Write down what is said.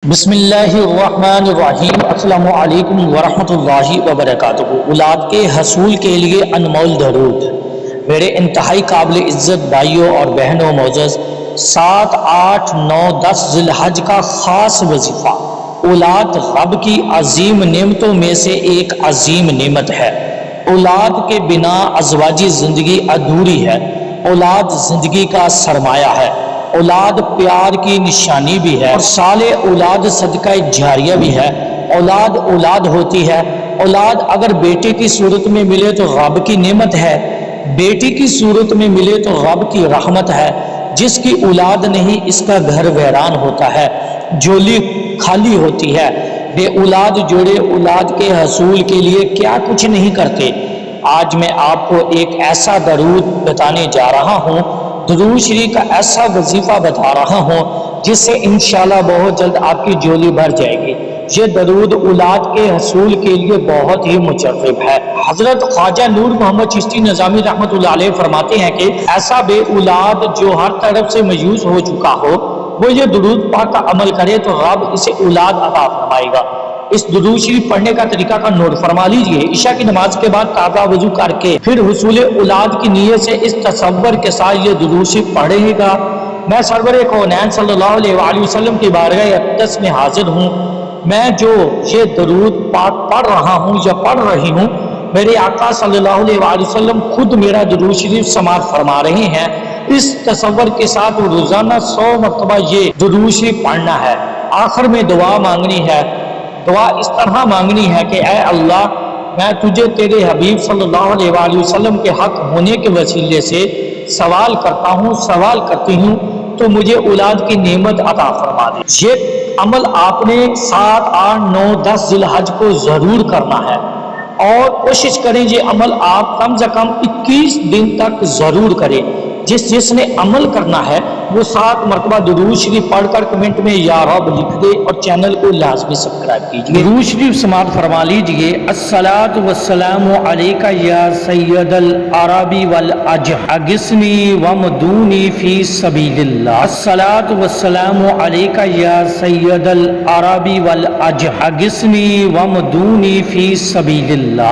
بسم اللہ الرحمن الرحیم۔ السلام علیکم ورحمۃ اللہ وبرکاتہ۔ اولاد کے حصول کے لیے انمول درود۔ میرے انتہائی قابل عزت بھائیوں اور بہنوں معزز، 7، 8، 9، 10 ذی الحج کا خاص وظیفہ۔ اولاد رب کی عظیم نعمتوں میں سے ایک عظیم نعمت ہے۔ اولاد کے بنا ازواجی زندگی ادھوری ہے۔ اولاد زندگی کا سرمایہ ہے۔ اولاد پیار کی نشانی بھی ہے اور سال اولاد صدقہ جاریہ بھی ہے۔ اولاد اولاد ہوتی ہے۔ اولاد اگر بیٹے کی صورت میں ملے تو رب کی نعمت ہے، بیٹی کی صورت میں ملے تو رب کی رحمت ہے۔ جس کی اولاد نہیں اس کا گھر ویران ہوتا ہے، جھولی خالی ہوتی ہے۔ بے اولاد جوڑے اولاد کے حصول کے لیے کیا کچھ نہیں کرتے۔ آج میں آپ کو ایک ایسا درود بتانے جا رہا ہوں، درود شریف کا ایسا وظیفہ بتا رہا ہوں جس سے انشاءاللہ بہت جلد آپ کی جھولی بھر جائے گی۔ یہ درود اولاد کے حصول کے لیے بہت ہی مجرب ہے۔ حضرت خواجہ نور محمد چشتی نظامی رحمۃ اللہ علیہ فرماتے ہیں کہ ایسا بے اولاد جو ہر طرف سے مایوس ہو چکا ہو، وہ یہ درود پاک کا عمل کرے تو رب اسے اولاد عطا فرمائے گا۔ اس درود شریف پڑھنے کا طریقہ کا نوٹ فرما لیجئے۔ عشاء کی نماز کے بعد تازہ وضو کر کے پھر حصول اولاد کی نیت سے اس تصور کے ساتھ یہ درود شریف پڑھے گا: میں سرور کونین صلی اللہ علیہ وآلہ وسلم کی بارگاہ اقدس میں حاضر ہوں۔ میں جو یہ درود پاک پڑھ رہا ہوں یا پڑھ رہی ہوں، میرے آقا صلی اللہ علیہ وآلہ وسلم خود میرا درود شریف سماعت فرما رہے ہیں۔ اس تصور کے ساتھ روزانہ 100 مرتبہ یہ درود شریف پڑھنا ہے۔ آخر میں دعا مانگنی ہے۔ دعا اس طرح مانگنی ہے کہ اے اللہ، میں تجھے تیرے حبیب صلی اللہ علیہ وآلہ وسلم کے حق ہونے کے وسیلے سے سوال کرتا ہوں، سوال کرتی ہوں، تو مجھے اولاد کی نعمت عطا فرما دے۔ یہ عمل آپ نے 7، 8، 9، 10 ذی الحج کو ضرور کرنا ہے اور کوشش کریں یہ عمل آپ کم سے کم 21 دن تک ضرور کریں۔ جس نے عمل کرنا ہے وہ 7 مرتبہ درود شریف پڑھ کر کمنٹ میں یا رب لکھ دے اور چینل کو لازمی سبسکرائب کیجیے۔ درود شریف سماعت فرما لیجئے۔ الصلاۃ والسلام علیک یا سید العرب والعجم اغثنی وامدونی فی سبیل اللہ۔ الصلاۃ والسلام علیک یا سید العرب والعجم اغثنی وامدونی فی سبیل اللہ۔